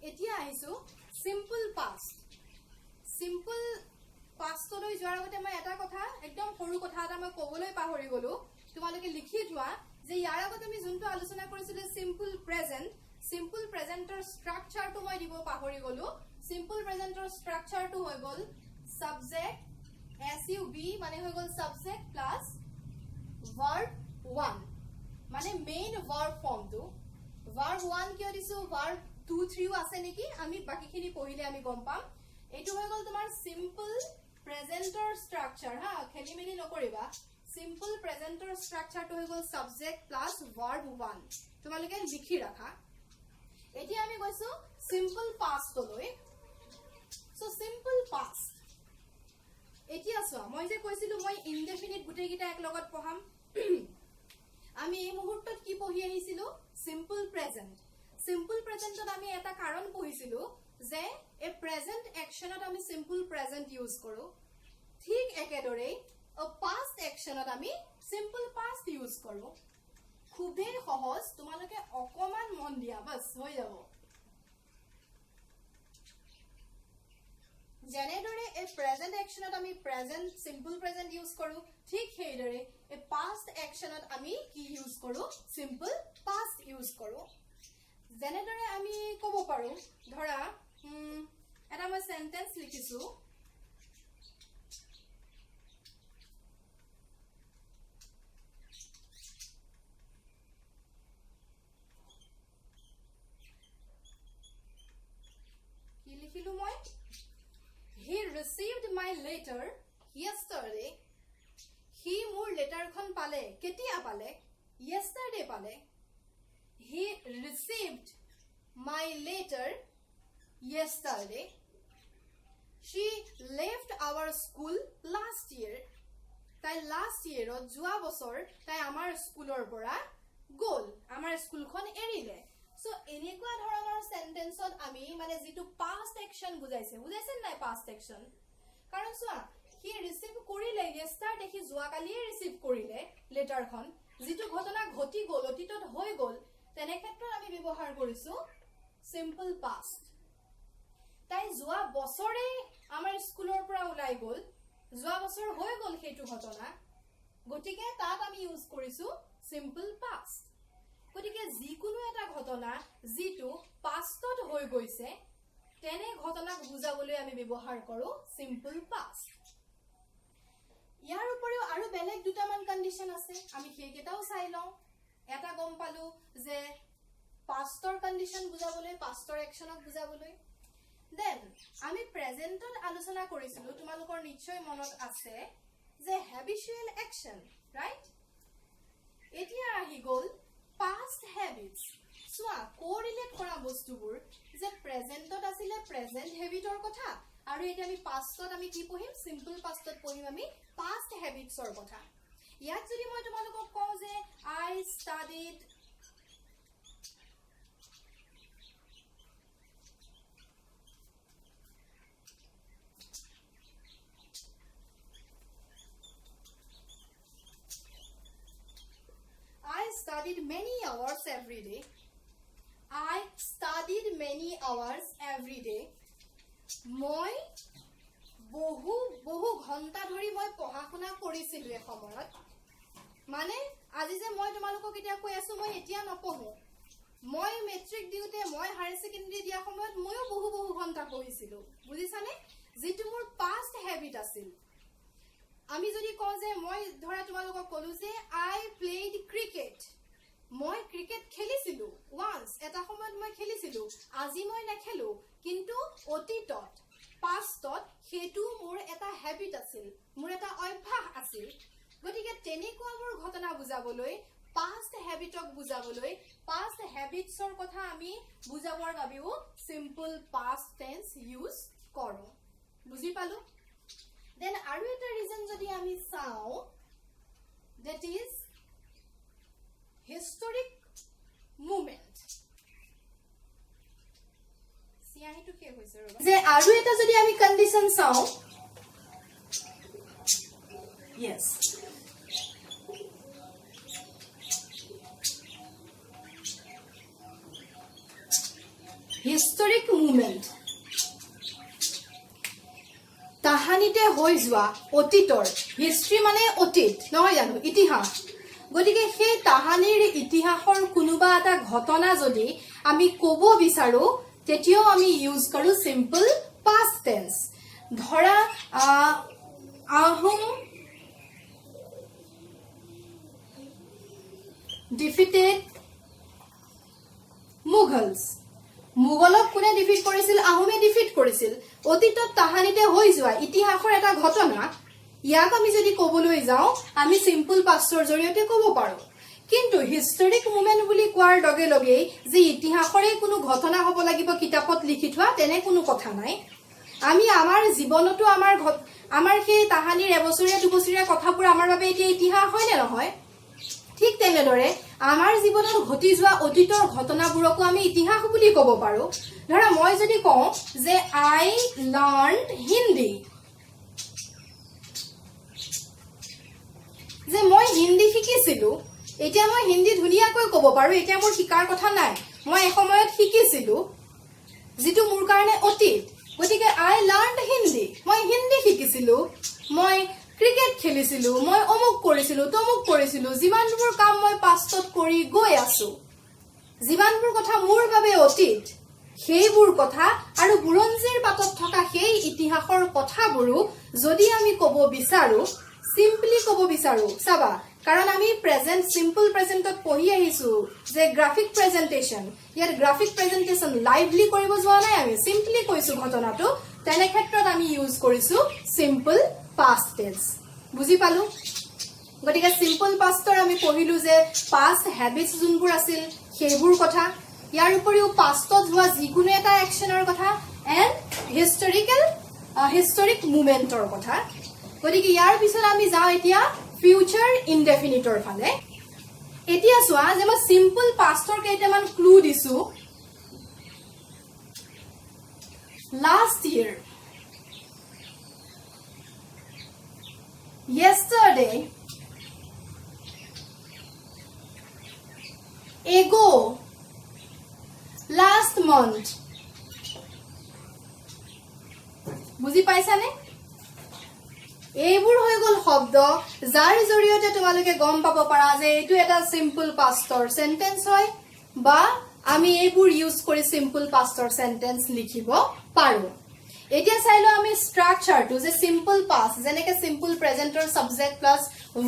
এতিয়া আহিছো simple past simple পাস্টলৈ যোৱাৰ আগতে মই এটা কথা একদম সৰু কথা এটা মই ক'বলৈ পাহৰি গলো তোমালোকে লিখি থোৱা যে ইয়াৰ আগতে আমি যোনটো আলোচনা কৰিছিলো সিম্পল প্ৰেজেন্টৰ ষ্ট্ৰাকচাৰটো মই দিব পাহৰি গলো সিম্পল প্ৰেজেন্টৰ ষ্ট্ৰাকচাৰটো হৈ গল সাবজেক্ট SUB মানে হৈ গল সাবজেক্ট প্লাস verb 1 মানে মেইন verb ফৰ্মটো verb 1 কিয় দিছো verb 2 3 আছে নেকি আমি বাকিখিনি পঢ়িলে আমি গম পাম এটো হৈ গল তোমাৰ সিম্পল প্ৰেজেন্টৰ ষ্ট্ৰাকচাৰ হা খেলিমেলি নকৰিবা সিম্পল প্ৰেজেন্টৰ ষ্ট্ৰাকচাৰটো হৈ গল সাবজেক্ট প্লাস verb 1 তোমালোকে লিখি ৰাখা এতিয়া আমি কৈছো সিম্পল পাস্টলৈ সো সিম্পল পাস্ট এতিয়া চোৱা মই যে কৈছিলো মই ইনডেফিনিট গুটেইকিটা এক লগত পঢ়াম আমি এই মুহূৰ্তত কি পঢ়ি আহিছিলো সিম্পল প্ৰেজেন্টত আমি এটা কাৰণ পঢ়িছিলো যে এ প্ৰেজেন্ট একচনত আমি সিম্পল প্ৰেজেন্ট ইউজ কৰো ঠিক একেদৰে অ পাস্ট একচনত আমি সিম্পল পাস্ট ইউজ কৰো খুবেই সহজ তোমালোকে অকমান মন দিয়া বাস হৈ যাব যেনেদৰে এ প্ৰেজেন্ট একচনত আমি প্ৰেজেন্ট সিম্পল প্ৰেজেন্ট ইউজ কৰো ঠিক সেইদৰে এ পাস্ট একচনত আমি কি ইউজ কৰো সিম্পল পাস্ট ইউজ কৰো যেনেদৰে আমি ক'ব পাৰো ধৰা এটা মই সেন্টেন্স লিখিছো কি লিখিলো মই He received my letter yesterday. He মোৰ লেটাৰখন পালে কেতিয়া পালে yesterday পালে He received my letter yesterday. She left our school last year. তাই last year যোৱা বছৰ তাই আমাৰ স্কুলৰ পৰা গ'ল আমাৰ স্কুলখন এৰিলে সো এনেকুৱা ধৰণৰ সেন্টেন্সত আমি মানে যেটো পাস্ট একশন বুজাইছে নাই পাস্ট একশন কাৰণ চোৱা হি ৰিসিভ কৰিলে yesterday হি যোৱা কালিয়ে ৰিসিভ কৰিলে লেটাৰখন যেটো ঘটনা ঘটি গ'ল অতীতত হৈ গ'ল তেনে ক্ষেত্ৰত আমি ব্যৱহাৰ কৰিছো সিম্পল পাস্ট তাই যোৱা বছৰে আমাৰ স্কুলৰ পৰা ওলাই গ'ল যোৱা বছৰ হৈ গ'ল হেতু ঘটনা গটিকে তাত আমি ইউজ কৰিছো সিম্পল পাস্ট গটিকে যিকোনো এটা ঘটনা যেটো পাষ্টত হৈ গৈছে তেনে ঘটনাক বুজাবলৈ আমি ব্যৱহাৰ কৰো সিম্পল পাস্ট ইয়াৰ উপৰিও আৰু বেলেগ দুটামান কন্ডিশন আছে আমি হেকেটাও চাই লওঁ এটা গম পালো যে পাস্টৰ কন্ডিশন বুজাবলৈ পাস্টৰ একশনক বুজাবলৈ দেন আমি প্ৰেজেন্টত আলোচনা কৰিছিলো তোমালোকৰ নিশ্চয় মনত আছে যে হ্যাবিচুৱেল একশন ৰাইট এতিয়া আহি গ'ল past habits সোয়া কোৰিলেট কৰা বস্তুবোৰ যে প্ৰেজেন্টত আছিল প্ৰেজেন্ট হেবিটৰ কথা আৰু এতিয়া আমি পাষ্টত আমি কি পঢ়িম সিম্পল পাষ্টত পঢ়িম আমি past habitsৰ কথা ইয়াত যদি মই তোমালোকক কওঁ যে I studied many hours every day. I studied many hours every day. মই বহু ঘন্টা ধৰি মই পঢ়া-শুনা কৰিছিলো এই সময়ত মানে আজি যে মই তোমালোকক এতিয়া কৈ আছো মই এতিয়া নপঢ়ো মই মেট্ৰিক দিওতে মই হায়াৰ সেকেন্ডাৰী দিয়া সময়ত ময়ো বহু ঘন্টা পঢ়িছিলো বুজিছানে যেটো মোৰ পাস্ট হেবিট আছিল আমি যদি কওঁ যে মই ধৰা তোমালোকক কলো যে I played cricket মই ক্ৰিকেট খেলিছিলো ওয়ান্স এটা সময়ত মই খেলিছিলো আজি মই নেখেলো কিন্তু অতীতত পাষ্টত হেতু মোৰ এটা হেবিট আছিল মোৰ এটা অভ্যাস আছিল গতিকে তেনেকুৱাবোৰ ঘটনা বুজাবলৈ পাষ্ট হেবিটক বুজাবলৈ পাষ্ট হেবিটছৰ কথা আমি বুজাবৰ বাবেও সিম্পল পাষ্ট টেন্স ইউজ কৰো বুজি পালো দেন আৰু এটা ৰিজন যদি আমি চাও that is historic movement ইয়াহিটো কে হৈছে ৰবা যে আৰু এটা যদি আমি কন্ডিশন চাও yes historic movement তাহানিতে হৈ যোৱা অতীতৰ হিষ্ট্ৰী মানে অতীত নহয় জানো ইতিহাস গতিকে সেই তাহানিৰ ইতিহাসৰ কোনোবা এটা ঘটনা যদি আমি ক'ব বিচাৰো তেতিয়াও আমি ইউজ কৰো সিম্পল past tense ধৰা আহোম defeated মুঘলস মুঘলক কোনে ডিফিট কৰিছিল আহোমে ডিফিট কৰিছিল অতীতত তাহানিতে হৈ যোৱা ইতিহাসৰ এটা ঘটনা ইয়াক আমি যদি ক'বলৈ যাওঁ আমি সিম্পল পাষ্টৰ জৰিয়তে ক'ব পাৰো কিন্তু হিষ্টৰিক মুভমেন্ট বুলি কোৱাৰ লগে লগে যে ইতিহাসৰে কোনো ঘটনা হ'ব লাগিব কিতাপত লিখি থোৱা তেনে কোনো কথা নাই আমি আমাৰ জীৱনতো আমাৰ সেই তাহানিৰ এবছৰীয়া দুবছৰীয়া কথাবোৰ আমাৰ বাবে এতিয়া ইতিহাস হয় নে নহয় ঠিক তেনেদৰে আমাৰ জীৱনত ঘটি যোৱা অতীতৰ ঘটনাবোৰকো আমি ইতিহাস বুলি ক'ব পাৰো ধৰা মই যদি কওঁ যে আই লাৰ্নড হিন্দী যে মই হিন্দী শিকিছিলো এতিয়া মই হিন্দী ধুনীয়াকৈ ক'ব পাৰো এতিয়া মোৰ শিকাৰ কথা নাই মই এসময়ত শিকিছিলো যেটো মোৰ কাৰণে অতীত গতিকে আই লাৰ্নড হিন্দী মই হিন্দী শিকিছিলো মই ক্ৰিকেট খেলিছিলো মই অমুক কৰিছিলো তমুক কৰিছিলো যিমানবোৰ কাম মই পাষ্টত কৰি গৈ আছো যিমানবোৰ কথা মোৰ বাবে অতীত সেইবোৰ কথা আৰু বুৰঞ্জীৰ পাতত থকা সেই ইতিহাসৰ কথাবোৰো যদি আমি ক'ব বিচাৰো সিম্পলি ক'ব বিচাৰো চাবা কাৰণ আমি প্ৰেজেন্ট সিম্পল প্ৰেজেন্টত পঢ়ি আহিছো যে গ্ৰাফিক প্ৰেজেন্টেশন ইয়াত গ্ৰাফিক প্ৰেজেন্টেশন লাইভলি কৰিব যোৱা নাই আমি সিম্পলি কৈছো ঘটনাটো তেনে ক্ষেত্ৰত আমি ইউজ কৰিছো সিম্পল past tense বুজি পালো গতিকে সিম্পল পাষ্টৰ আমি পঢ়িলো যে পাষ্ট হ্যাবিটস যোনবোৰ আছিল সেইবোৰ কথা ইয়াৰ উপৰিও পাষ্টত হোৱা যিকোনো এটা একচনৰ কথা এণ্ড হিষ্টৰিক মুভমেন্টৰ কথা গতিকে ইয়াৰ পিছত আমি যাওঁ এতিয়া ফিউচাৰ ইনডেফিনিটৰ ফালে এতিয়া চোৱা যে মই সিম্পল পাষ্টৰ কেইটামান ক্লু দিছো last year yesterday ago last month বুজি পাইছানে এইবোৰ হৈ গল শব্দ যাৰ জৰিয়তে তোমালোকে গম পাব পাৰা যে এটো এটা সিম্পল পাষ্টৰ সেন্টেন্স হয় বা আমি এইবোৰ ইউজ কৰি সিম্পল পাষ্টৰ সেন্টেন্স লিখিব পাৰো এতিয়া চাইলো আমি স্ট্ৰাকচাৰটো যে সিম্পল পাষ্ট যেনেকে সিম্পল প্ৰেজেন্টৰ সাবজেক্ট প্লাস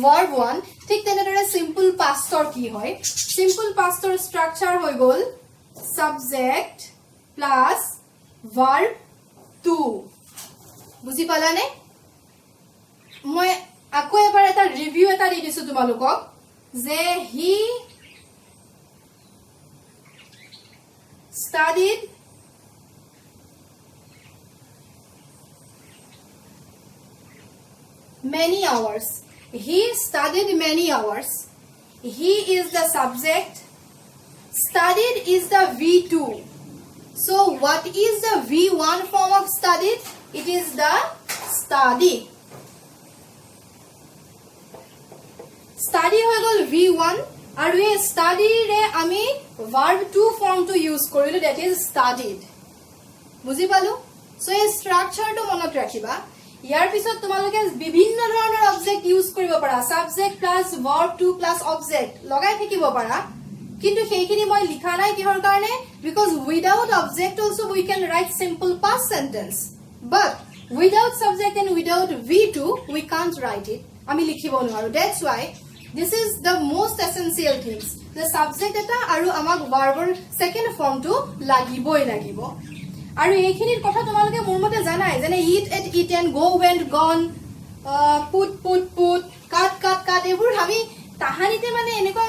ভাৰ্ব 1 ঠিক তেনেদৰে সিম্পল পাষ্টৰ কি হয় সিম্পল পাষ্টৰ স্ট্ৰাকচাৰ হৈ গল সাবজেক্ট প্লাস ভাৰ্ব 2 বুজি পালানে মই আকৌ এবাৰ এটা ৰিভিউ এটা দি দিছো তোমালোকক যে হি studied many hours he studied many hours he is the subject studied is the v2 so what is the v1 form of studied it is the study study হৈ গল v1 আৰু এই study ৰে আমি verb 2 form to use কৰিলো that is studied বুজি পালো so এই structure টো মনত ৰাখিবা ইয়াৰ পিছত তোমালোকে বিভিন্ন ধৰণৰ অবজেক্ট ইউজ কৰিব পাৰা subject plus verb 2 plus object লগাই থাকিব পাৰা কিন্তু সেইখিনি মই লিখা নাই কিহৰ কাৰণে because without object also we can write simple past sentence but without subject and without v2 we can't write it আমি লিখিব নোৱাৰো that's why this is the most essential things the subject eta aru amak verb second form to lagiboi lagibo আৰু এইখিনিৰ কথা তোমালোকে মোৰ মতে জানাই যেনে eat at eat and go went gone put cut এবোৰ আমি তাহানিতে মানে এনেকুৱা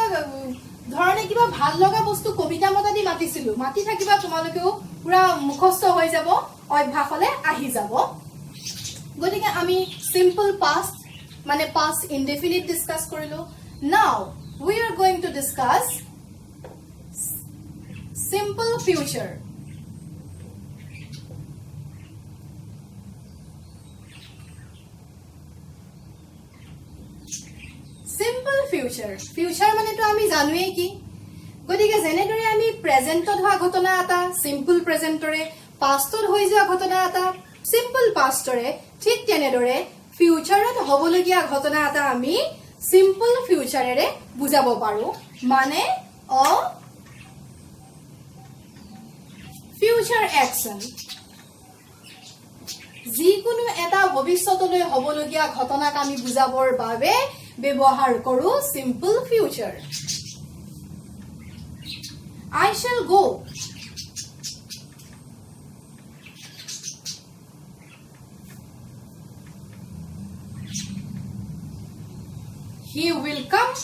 ধৰণে কিবা ভাল লগা বস্তু কবিতা মতা দি মাতিছিলো মাতি থাকিবা তোমালোকেও পুৰা মুখস্থ হৈ যাব অভ্যাসলে আহি যাব গতিকে আমি simple past মানে past indefinite discuss কৰিলো now we are going to discuss simple future future future মানেতো আমি জানোৱেই কি গতিকে যেনেদৰে আমি প্ৰেজেন্টত হোৱা ঘটনা এটা সিম্পল প্ৰেজেন্টৰে পাষ্টত হৈ যোৱা ঘটনা এটা সিম্পল পাষ্টৰে ঠিক তেনেদৰে ফিউচাৰত হ'বলগীয়া ঘটনা এটা আমি সিম্পল ফিউচাৰেৰে বুজাব পাৰো মানে অ ফিউচাৰ একচন যিকোনো এটা ভৱিষ্যতলৈ হ'বলগীয়া ঘটনাক আমি বুজাবৰ বাবে ব্যৱহাৰ কৰো simple future I shall go. He will come.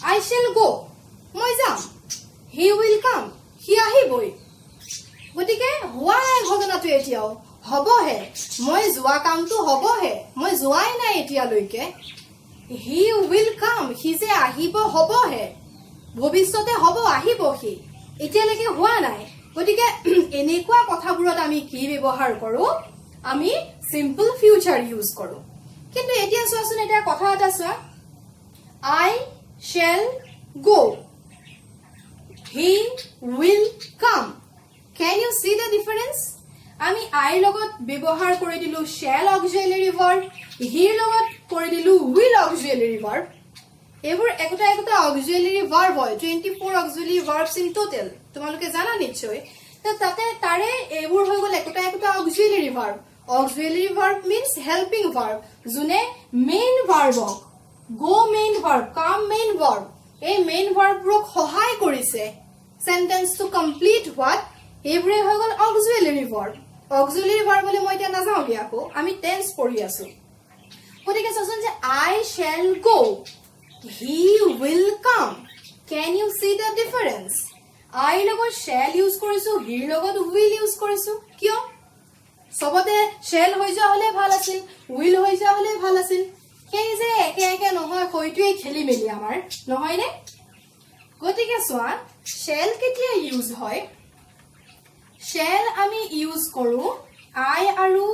I shall go. মই যাম. He will come. He আহিবই. গতিকে হোৱা ঘটনাটো এতিয়াও হ'বহে মই যোৱা কামটো হ'বহে মই যোৱাই নাই এতিয়ালৈকে He will come. He যে আহিব হ'বহে ভৱিষ্যতে হ'ব আহিব সি এতিয়ালৈকে হোৱা নাই গতিকে এনেকুৱা কথাবোৰত আমি কি ব্যৱহাৰ কৰো আমি সিম্পল ফিউচাৰ ইউজ কৰো কিন্তু এতিয়া চোৱাচোন এটা কথা এটা চোৱা I shall go he will come can you see the difference আমি I লগত ব্যৱহাৰ কৰি দিলো shall auxiliary verb he লগত কৰি দিলো will auxiliary verb এবোৰ একটা একটা অক্সিলাৰি ভাৰ্ব হয় 24 অক্সিলাৰি ভাৰ্বস ইন টোটাল তোমালোকে জানা নিশ্চয় তো তাতে তাৰে এবোৰ হৈ গল একটা একটা অক্সিলাৰি ভাৰ্ব মিন্স হেল্পিং ভাৰ্ব জুনে মেইন ভাৰ্বক গো মেইন ভাৰ্ব কাম মেইন ভাৰ্ব এই মেইন ভাৰ্বক সহায় কৰিছে সেন্টেন্স টু কমপ্লিট হোৱাত এবোৰে হৈ গল অক্সিলাৰি ভার্ব বলে মই এতিয়া নাযাও বিয়াকো আমি টেন্স পঢ়ি আছো গতিকে চোন যে I shall go He will come. Can you see the difference? I লগত shall use কৰিছো he লগত will use কৰিছো কিয় সবতে shall হৈ যোৱা হলে ভাল আছিল will হৈ যোৱা হলে ভাল আছিল সেই যে একে একে নহয় কইটোই খেলি মেলি আমাৰ নহয় নে গতিকে সোৱা shall কেতিয়া ইউজ হয় shall আমি ইউজ কৰো I আৰু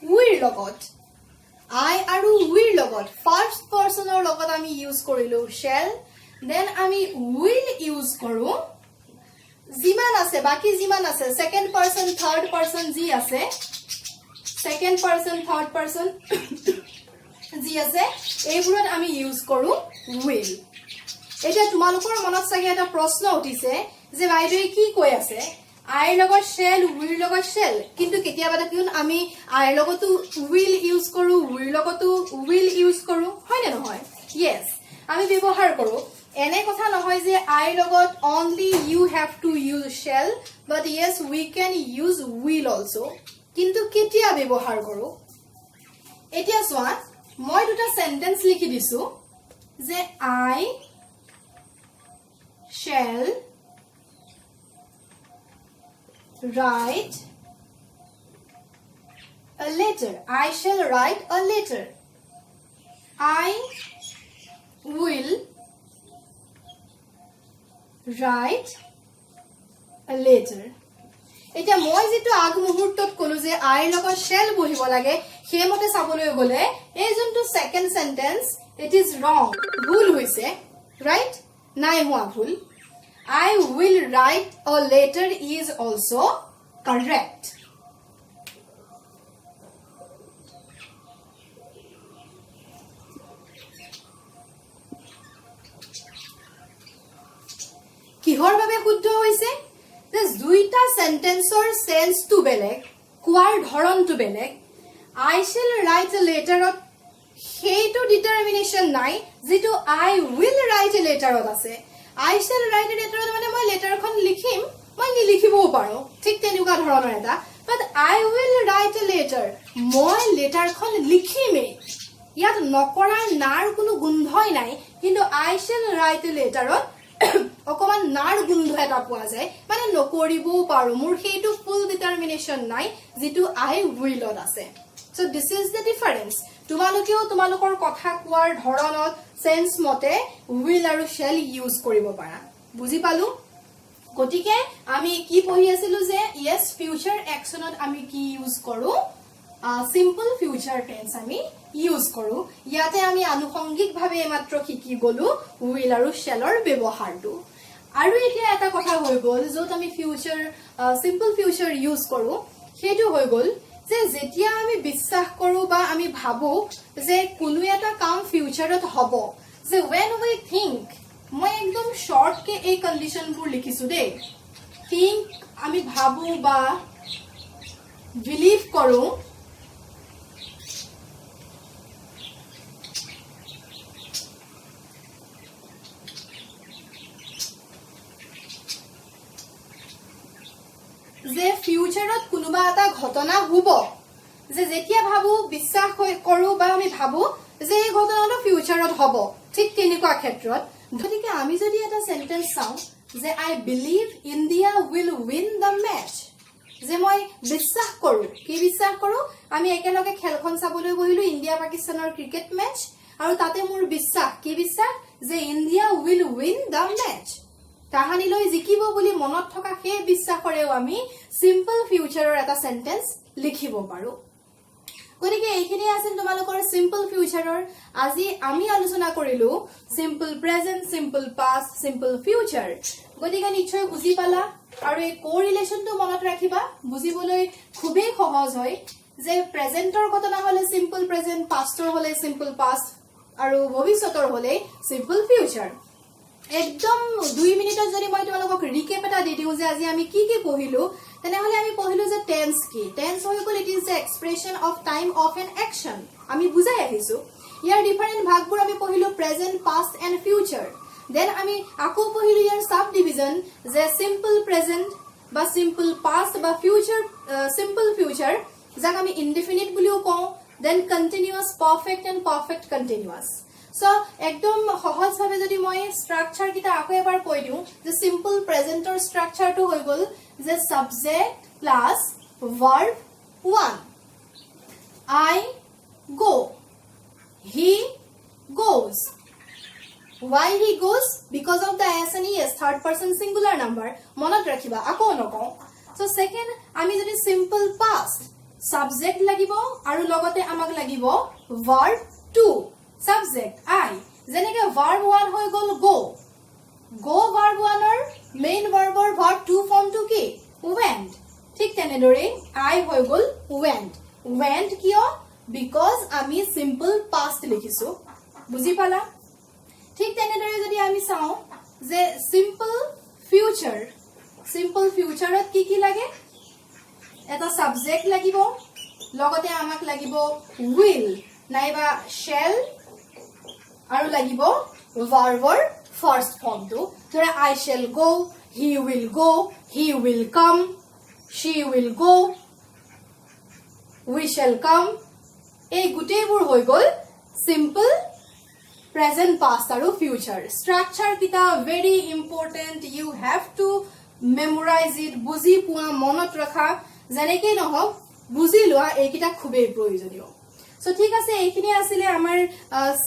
will লগত I আৰু will লগত first personৰ লগত আমি ইউজ কৰিলো shall then আমি will ইউজ কৰো জিমান আছে বাকি জিমান আছে second person third person G আছে second person third person G আছে এইবোৰত আমি ইউজ কৰো will এটা তোমালোকৰ মনত চাগে এটা প্ৰশ্ন উঠিছে যে বাইদেৱে কি কৈ আছে I লগত shall will লগত shall কিন্তু কেতিয়াবা দেখোন আমি I লগতো will ইউজ কৰো will লগতো will ইউজ কৰো হয় না নহয় yes আমি ব্যৱহাৰ কৰো এনে কথা নহয় যে I লগত only you have to use shall but yes we can use will also কিন্তু কেতিয়া ব্যৱহাৰ কৰো এতিয়া সোৱা মই দুটা সেন্টেন্স লিখি দিছো যে I shall write a letter. I shall write a letter. I will write a letter. এটা মই যেটো আগ মুহূৰ্তত কলো যে I লগত shall বহিব লাগে হেমতে চাবলৈ গলে এই যোনটো second sentence it is wrong ভুল হৈছে রাইট নাই হোৱা ভুল I will write a letter is also correct. কিহৰ বাবে শুদ্ধ হৈছে যে দুইটা সেন্টেন্সৰ সেন্স টু বেলেগ কোৱাৰ ধৰণটো বেলেগ I shall write a letter ত সেইটো ডিটাৰমিনেশন নাই যেটো I will write a letter ত আছে I shall write a letter মানে মই লেটাৰখন লিখিম মই নিলিখিবও পাৰো ঠিক তেনেকুৱা ধৰণৰ এটা but I will write a letter মই লেটাৰখন লিখিমে ইয়াত নকৰাৰ নাৰ কোনো গোন্ধই নাই কিন্তু I shall write a letter অকমান নাৰ গোন্ধ এটা পোৱা যায় মানে নকৰিবও পাৰো মোৰ সেইটো ফুল ডিটাৰমিনেশন নাই যেটো I will ত আছে so this is the difference তোমালোকেও তোমালোকৰ কথা কোৱাৰ ধৰণত সেন্স মতে will আৰু shall ইউজ কৰিব পাৰা বুজি পালো গতিকে আমি কি পঢ়ি আছিলো যে yes future actionত আমি কি ইউজ কৰো simple future tense আমি use কৰো ইয়াতে আমি আনুষঙ্গিকভাৱে মাত্ৰ শিকি গলো will আৰু shall ৰ ব্যৱহাৰটো আৰু এতিয়া এটা কথা হৈ গল যত আমি future simple future use কৰো হেতু হৈ গল যে যেতিয়া আমি বিশ্বাস কৰো বা আমি ভাবো যে কোনো এটা কাম ফিউচাৰত হ'ব যে when we think মই একদম শৰ্ট কে এই কন্ডিশন বোৰ লিখিছো দে think আমি ভাবো বা বিলিভ কৰো যে ফিউচাৰত কোনোবা এটা ঘটনা হ'ব যে যেতিয়া ভাবো বিশ্বাস কৰো বা আমি ভাবো যে এই ঘটনাটো ফিউচাৰত হ'ব ঠিক তেনেকুৱা ক্ষেত্ৰত গতিকে আমি যদি এটা সেন্টেন্স চাওঁ যে I believe India will win the match যে মই বিশ্বাস কৰো কি বিশ্বাস কৰো আমি একেলগে খেলখন চাবলৈ বহিলো ইণ্ডিয়া পাকিস্তানৰ ক্ৰিকেট মেচ আৰু তাতে মোৰ বিশ্বাস কি বিশ্বাস যে India will win the match তাহানিলৈ জিকিব বুলি মনত থকা সেই বিশ্বাসৰেও আমি সিম্পল ফিউচাৰৰ এটা সেন্টেন্স লিখিব পাৰো গতিকে এইখিনি আছিল তোমালোকৰ সিম্পল ফিউচাৰৰ আজি আমি আলোচনা কৰিলো simple present simple past simple future গতিকে নিশ্চয় বুজি পালা আৰু এই কোৰিলেশনটো মনত ৰাখিবা বুজিবলৈ খুবেই সহজ হয় যে প্ৰেজেন্টৰ ঘটনা হলে সিম্পল প্ৰেজেন্ট পাষ্টৰ হলে সিম্পল পাষ্ট আৰু ভৱিষ্যতৰ হলে সিম্পল ফিউচাৰ একদম 2 মিনিটত যদি মই তোমালোকক ৰিকেপ এটা দি দিও যে আজি আমি কি কি পঢ়িলো তেনেহলে আমি পঢ়িলো যে টেন্স কি টেন্স হৈ গল it is the expression of time of an action আমি বুজাই আহিছো ইয়াৰ ডিফাৰেন্ট ভাগবোৰ আমি পঢ়িলো present past and future then আমি আকৌ পঢ়িলো ইয়াৰ সাব ডিভিজন যে সিম্পল প্ৰেজেন্ট বা সিম্পল পাষ্ট বা ফিউচাৰ সিম্পল ফিউচাৰ যাক আমি ইনডিফিনিট বুলিও কওঁ then continuous perfect and perfect continuous So, একদম সহজ ভাবে যদি মই স্ট্রাকচার কিটা আকৌ এবাৰ কৈ দিও যে সিম্পল প্ৰেজেন্টৰ স্ট্ৰাকচাৰটো হৈ গল যে subject plus verb 1 I go he goes why he goes because of the s and es third person singular number মনত ৰাখিবা আকৌ নকওঁ so second আমি যদি সিম্পল পাস্ট সাবজেক্ট লাগিব আৰু লগতে আমাক লাগিব ভার্ব 2 subject I যেনেকে verb 1 হৈ গল go verb 1 ৰ main verb ৰ verb 2 form টো কি went ঠিক তেনেদৰে I হৈ গল went কিয় because আমি simple past লিখিছো বুজি পালা ঠিক তেনেদৰে যদি আমি চাও যে simple future ত কি লাগে এটা subject লাগিব লগতে আমাক লাগিব will নাইবা shall আৰু লাগিব ভাৰ্বৰ ফাৰ্স্ট ফৰ্মটো ধৰা I shall go he will come she will go we shall come এই গুটেইবোৰ হৈ গল সিম্পল প্ৰেজেন্ট পাষ্ট আৰু ফিউচাৰ স্ট্ৰাকচাৰ কিটা very important you have to memorise it বুজি পোৱা মনত ৰখা যেনেকে নহওক বুজি লোৱা এইকিটা খুবেই প্ৰয়োজনীয় So ঠিক আছে এইখিনি আছিল আমাৰ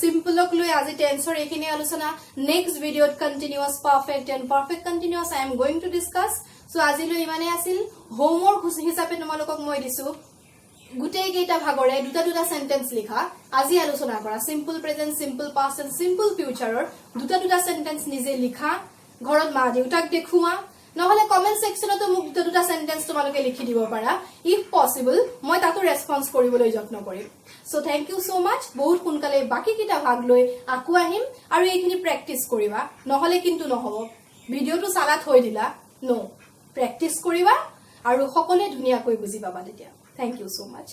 সিম্পলক লৈ আজি টেন্সৰ এইখিনি আলোচনা নেক্সট ভিডিওত continuous perfect and perfect continuous I am going to discuss so আজিলৈ ইমানে আছিল হোমৱৰ্ক হিচাপে তোমালোকক মই দিছো গুটেই কেইটা ভাগৰে দুটা সেন্টেন্স লিখা আজি আলোচনা কৰা simple present simple past and simple ফিউচাৰৰ দুটা সেন্টেন্স নিজে লিখা ঘৰত মা দেউতাক দেখুৱা নহলে কমেন্ট সেকশনত মোক দুটা সেন্টেন্স তোমালোকে লিখি দিব পাৰা ইফ পসিবল মই তাতো ৰেসপন্স কৰিবলৈ যত্ন কৰিম So thank you so much বহুত সোনকালে বাকি কিটা ভাগ লৈ আকু আহিম আৰু এইখিনি প্ৰেক্টিস কৰিবা নহলে কিন্তু নহব ভিডিওটো চালা থৈ দিলা নো প্ৰেক্টিস কৰিবা আৰু সকলোৱে ধুনিয়াকৈ বুজি পাবা তেতিয়া Thank you so much.